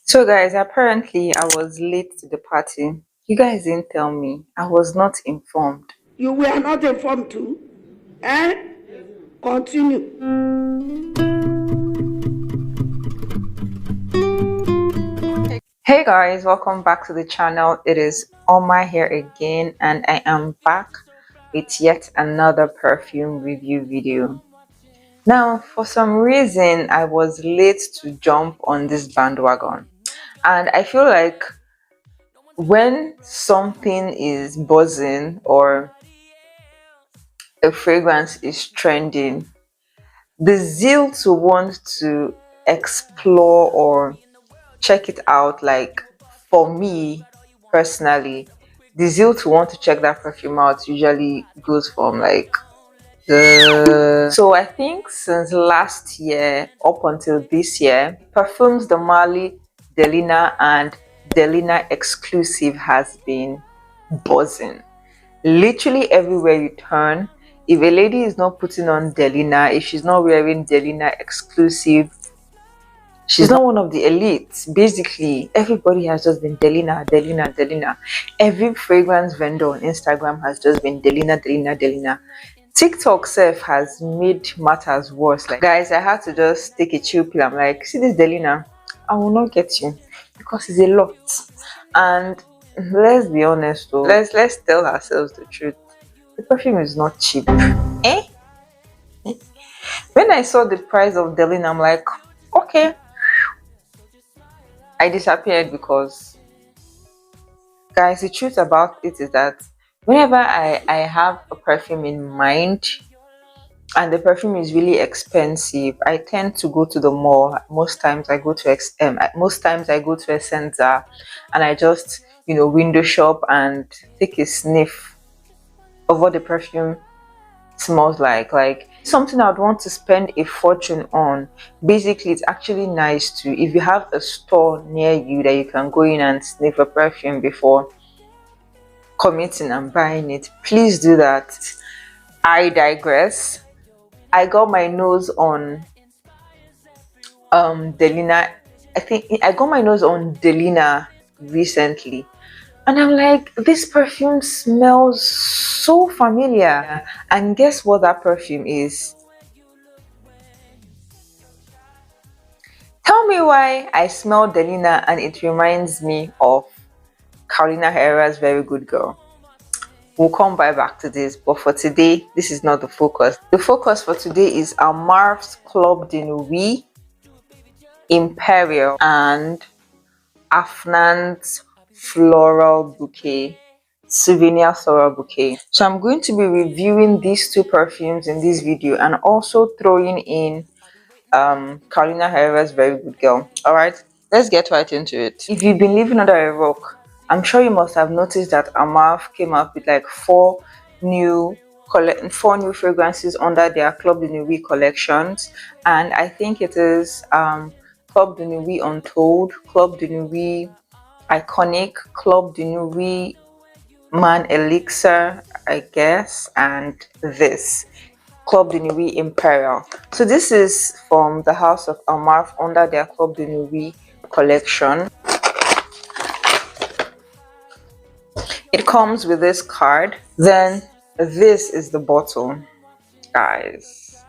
So guys, apparently I was late to the party. You guys didn't tell me. I was not informed. You were not informed too? Eh? Continue. Hey guys, welcome back to the channel. It is Oma here again, and I am back with yet another perfume review video. Now, for some reason, I was late to jump on this bandwagon, and I feel like when something is buzzing or a fragrance is trending, the zeal to want to explore or check it out, like for me personally, the zeal to want to check that perfume out usually goes from like so I think since last year up until this year, perfumes the Mali, Delina and Delina Exclusive has been buzzing. Literally everywhere you turn, if a lady is not putting on Delina, if she's not wearing Delina Exclusive, she's not one of the elites. Basically, everybody has just been Delina, Delina, Delina. Every fragrance vendor on Instagram has just been Delina, Delina, Delina. TikTok self has made matters worse. Like, guys, I had to just take a chill pill. I'm like, see this Delina, I will not get you because it's a lot. And let's be honest though, let's tell ourselves the truth. The perfume is not cheap. Eh? When I saw the price of Delina, I'm like, okay. I disappeared because, guys, the truth about it is that whenever I have a perfume in mind and the perfume is really expensive, I tend to go to the mall. Most times I go to Essenza, and I just window shop and take a sniff of what the perfume smells like something I'd want to spend a fortune on. Basically, it's actually nice to, if you have a store near you that you can go in and sniff a perfume before committing and buying it, please do that. I digress. I got my nose on Delina. I think I got my nose on Delina recently, and I'm like, this perfume smells so familiar. And guess what that perfume is? Tell me why I smell Delina and it reminds me of Carolina Herrera's Very Good Girl. We'll come back to this, but for today, this is not the focus. The focus for today is Amarf's Club de Nuit, Imperial, and Afnan's Floral Bouquet, Souvenir Floral Bouquet. So I'm going to be reviewing these two perfumes in this video and also throwing in Carolina Herrera's Very Good Girl. All right, let's get right into it. If you've been living under a rock, I'm sure you must have noticed that Amarf came up with like four new fragrances under their Club de Nuit collections, and I think it is Club de Nuit Untold, Club de Nuit Iconic, Club de Nuit Man Elixir, I guess, and this Club de Nuit Imperial. So this is from the house of Amarf under their Club de Nuit collection. It comes with this card. Then this is the bottle, guys.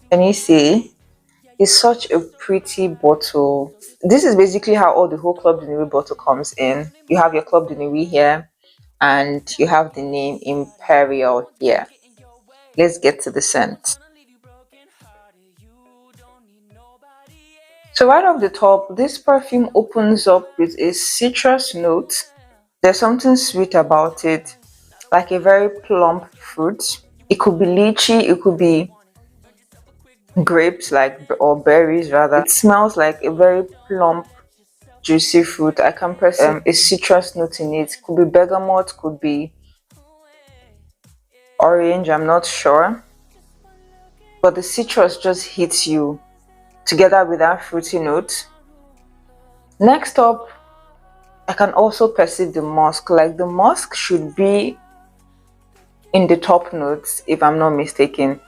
Can you see? It's such a pretty bottle. This is basically how all the whole Club de Nuit bottle comes in. You have your Club de Nuit here, and you have the name Imperial here. Let's get to the scent. So right off the top, this perfume opens up with a citrus note. There's something sweet about it, like a very plump fruit. It could be lychee, it could be grapes, or berries rather. It smells like a very plump, juicy fruit. I can perceive a citrus note in it. Could be bergamot, could be orange, I'm not sure. But the citrus just hits you together with that fruity note. Next up, I can also perceive the musk. Like, the musk should be in the top notes if I'm not mistaken.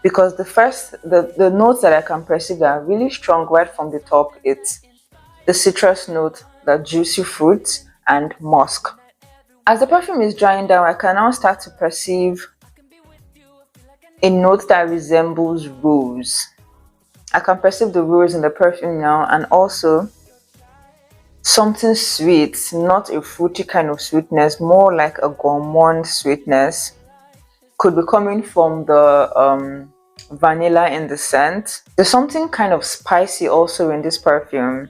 because the notes that I can perceive that are really strong right from the top, it's the citrus note, the juicy fruit, and musk. As the perfume is drying down, I can now start to perceive a note that resembles rose. I can perceive the rose in the perfume now, and also something sweet, not a fruity kind of sweetness, more like a gourmand sweetness. Could be coming from the vanilla in the scent. There's something kind of spicy also in this perfume.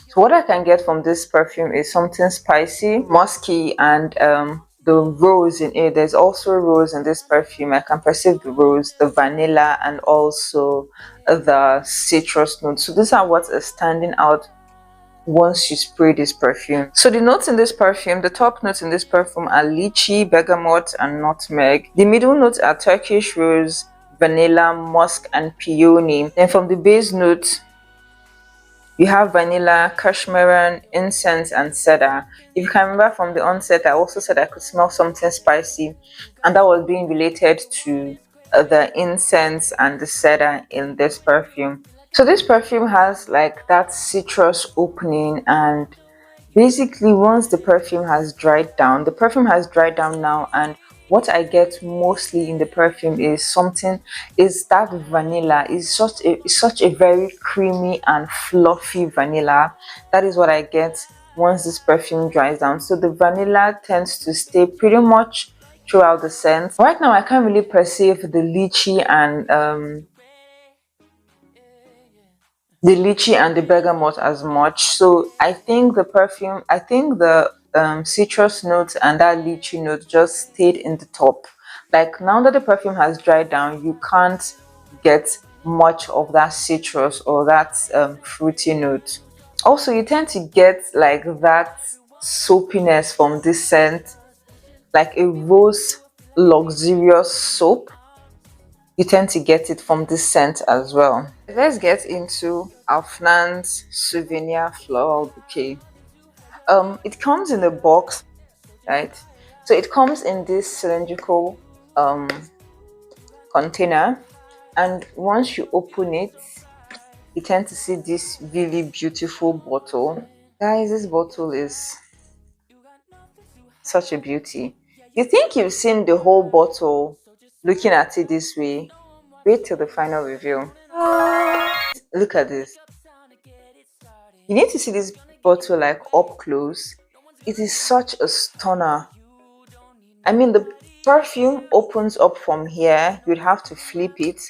So what I can get from this perfume is something spicy, musky, and the rose in it. There's also rose in this perfume. I can perceive the rose, the vanilla, and also the citrus notes. So these are what is standing out once you spray this perfume. So the notes in this perfume, the top notes in this perfume are lychee, bergamot, and nutmeg. The middle notes are Turkish rose, vanilla, musk, and peony. Then from the base notes, you have vanilla, cashmere, incense, and cedar. If you can remember from the onset, I also said I could smell something spicy, and that was being related to the incense and the cedar in this perfume. So this perfume has like that citrus opening, and basically once the perfume has dried down, the perfume has dried down now, and what I get mostly in the perfume is that vanilla is such a very creamy and fluffy vanilla. That is what I get once this perfume dries down. So the vanilla tends to stay pretty much throughout the scent. Right now I can't really perceive the lychee and the bergamot as much. So I think the citrus notes and that lychee note just stayed in the top. Like now that the perfume has dried down, you can't get much of that citrus or that fruity note. Also, you tend to get like that soapiness from this scent, like a rose luxurious soap. You tend to get it from this scent as well. Let's get into Afnan's souvenir floral bouquet. It comes in a box, right? So it comes in this cylindrical container, and once you open it, you tend to see this really beautiful bottle. Guys, this bottle is such a beauty. You think you've seen the whole bottle looking at it this way? Wait till the final review. Look at this. You need to see this bottle like up close. It is such a stunner. I mean, the perfume opens up from here. You'd have to flip it,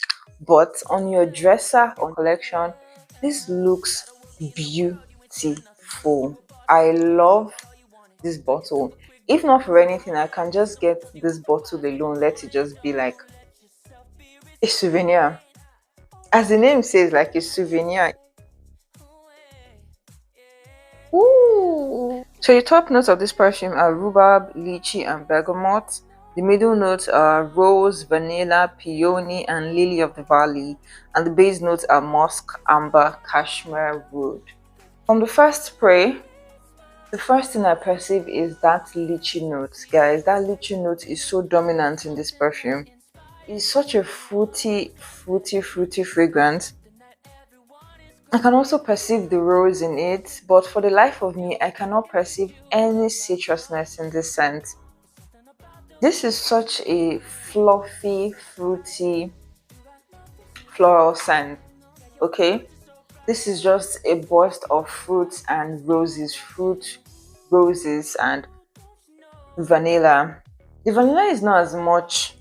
but on your dresser or collection, this looks beautiful. I love this bottle. If not for anything, I can just get this bottle alone, let it just be like a souvenir. As the name says, like a souvenir. Ooh. So the top notes of this perfume are rhubarb, lychee, and bergamot. The middle notes are rose, vanilla, peony, and lily of the valley. And the base notes are musk, amber, cashmere, wood. From the first spray, the first thing I perceive is that lychee note. Guys, that lychee note is so dominant in this perfume. It's such a fruity fragrance. I can also perceive the rose in it, but for the life of me, I cannot perceive any citrusness in this scent. This is such a fluffy, fruity, floral scent, okay? This is just a burst of fruits and roses, roses, and vanilla. The vanilla is not as much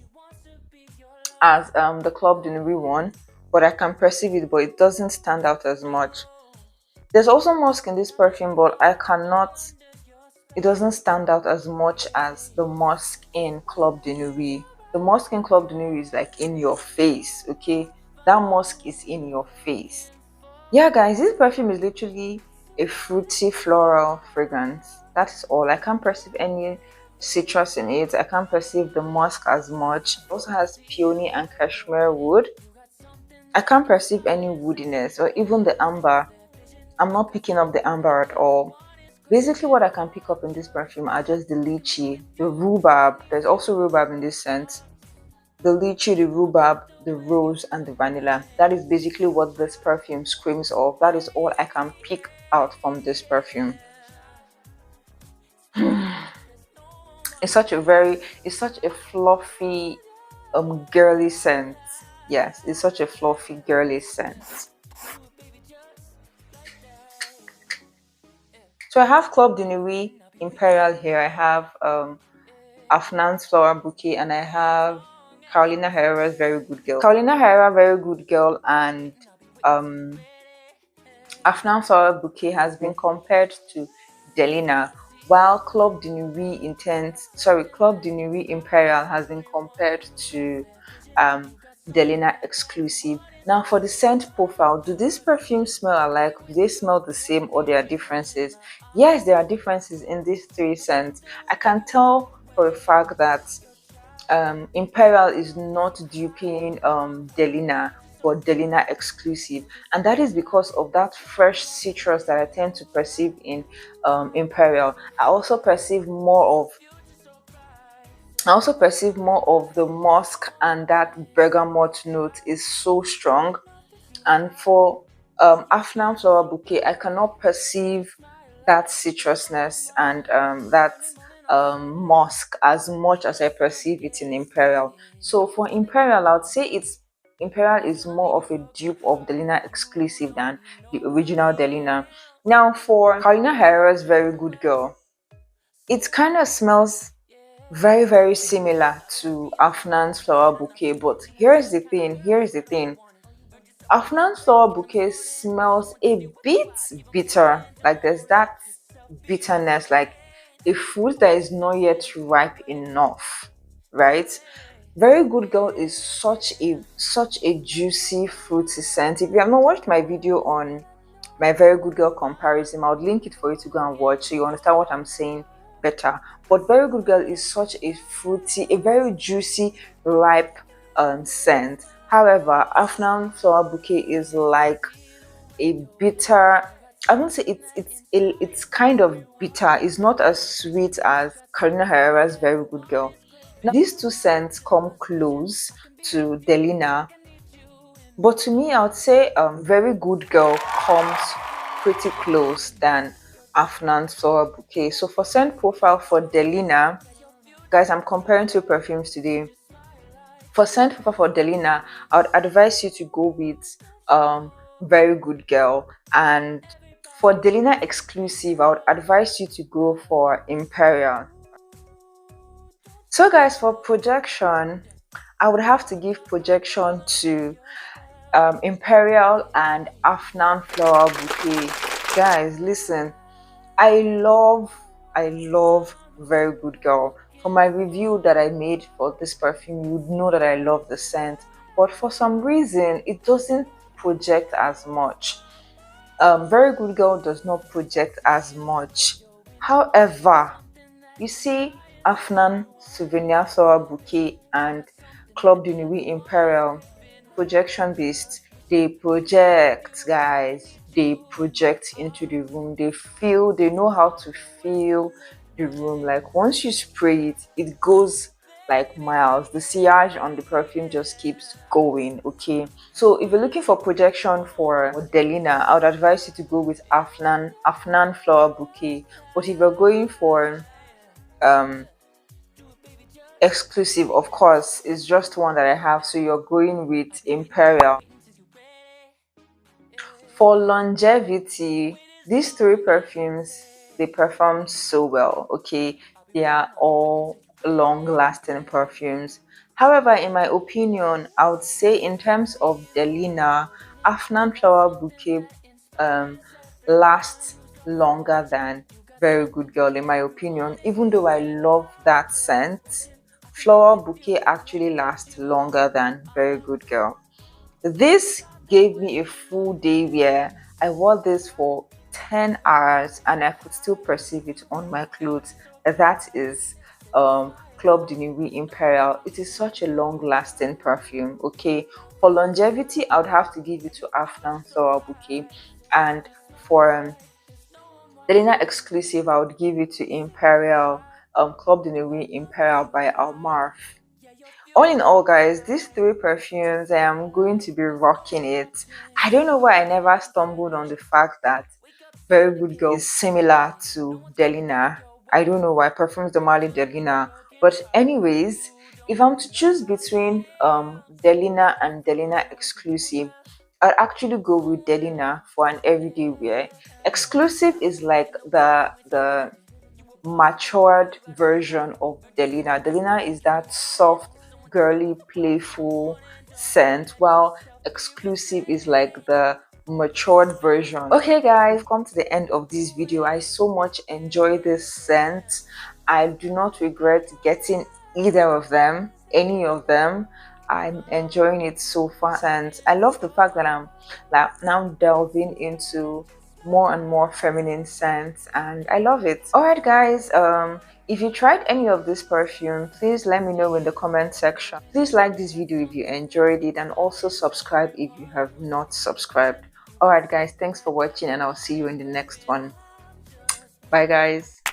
as the Club de Nuit one, but I can perceive it, but it doesn't stand out as much. There's also musk in this perfume, but it doesn't stand out as much as the musk in Club de Nuit. The musk in Club de Nuit is like in your face, okay? That musk is in your face. Yeah, guys, this perfume is literally a fruity floral fragrance. That is all. I can't perceive any citrus in it. I can't perceive the musk as much. It also has peony and cashmere wood. I can't perceive any woodiness or even the amber. I'm not picking up the amber at all. Basically, what I can pick up in this perfume are just the lychee, the rhubarb. There's also rhubarb in this scent. the lychee, the rhubarb, the rose, and the vanilla. That is basically what this perfume screams of. That is all I can pick out from this perfume. It's such a fluffy, girly scent. Yes, it's such a fluffy, girly scent. So I have Club de Nuit Imperial here. I have Afnan's Floral Bouquet, and I have Carolina Herrera's Very Good Girl. Carolina Herrera Very Good Girl and um, Afnan's Floral Bouquet has been compared to Delina, while Club de Nuit Imperial has been compared to Delina Exclusive. Now, for the scent profile, do these perfumes smell alike? Do they smell the same, or there are differences? Yes, there are differences in these three scents. I can tell for a fact that Imperial is not duping Delina, but Delina Exclusive, and that is because of that fresh citrus that I tend to perceive in Imperial. I also perceive more of the musk, and that bergamot note is so strong. And for Afnan Floral Bouquet, I cannot perceive that citrusness and that musk as much as I perceive it in Imperial. So for Imperial, I would say Imperial is more of a dupe of Delina Exclusive than the original Delina. Now for Carolina Herrera's Very Good Girl, it kind of smells very similar to Afnan's Floral Bouquet, but here's the thing. Afnan flower bouquet smells a bit bitter, like there's that bitterness, like a fruit that is not yet ripe enough, right? Very Good Girl is such a juicy fruity scent. If you have not watched my video on my Very Good Girl comparison, I would link it for you to go and watch so you understand what I'm saying better. But Very Good Girl is such a fruity, a very juicy, ripe scent. However, Afnan Flower Bouquet is like a bitter. I won't say it's kind of bitter. It's not as sweet as Carolina Herrera's Very Good Girl. Now, these two scents come close to Delina, but to me, I would say Very Good Girl comes pretty close than Afnan's Floral Bouquet. So for scent profile for Delina, guys, I'm comparing two perfumes today. For scent profile for Delina, I would advise you to go with Very Good Girl, and for Delina Exclusive, I would advise you to go for Imperial. So guys, for projection, I would have to give projection to Imperial and Afnan Floral Bouquet. Guys, listen, I love Very Good Girl. For my review that I made for this perfume, you would know that I love the scent, but for some reason it doesn't project as much. Very Good Girl does not project as much. However, you see Afnan Souvenir Floral Bouquet and Club de Nuit Imperial, projection based, they project, guys. They project into the room. They know how to feel the room. Like once you spray it, it goes like miles. The sillage on the perfume just keeps going. Okay, so if you're looking for projection for Delina, I would advise you to go with Afnan Flower Bouquet. But if you're going for um exclusive, of course, it's just one that I have, so you're going with Imperial. For longevity, these three perfumes, they perform so well. Okay, they are all long lasting perfumes. However, in my opinion, I would say in terms of Delina, Afnan Flower Bouquet um lasts longer than Very Good Girl, in my opinion. Even though I love that scent, Flower Bouquet actually lasts longer than Very Good Girl. This gave me a full day where I wore this for 10 hours and I could still perceive it on my clothes. That is Club de Nuit Imperial. It is such a long lasting perfume. Okay, for longevity, I would have to give it to Afnan Floral Bouquet, and for Delina Exclusive, I would give it to Imperial, Club de Nuit Imperial by Almarf. All in all, guys, these three perfumes, I am going to be rocking it. I don't know why I never stumbled on the fact that Very Good Girl is similar to Delina. I don't know why, perfumes normally Delina. But anyways, if I'm to choose between Delina and Delina Exclusive, I'd actually go with Delina for an everyday wear. Exclusive is like the matured version of Delina. Delina is that soft, girly, playful scent, while Exclusive is like the matured version. Okay guys, we've come to the end of this video. I so much enjoy this scent. I do not regret getting either of them, any of them. I'm enjoying it so far, and I love the fact that I'm like now delving into more and more feminine scents, and I love it. All right guys, if you tried any of this perfume, please let me know in the comment section. Please like this video if you enjoyed it, and also subscribe if you have not subscribed. All right guys, thanks for watching, and I'll see you in the next one. Bye guys.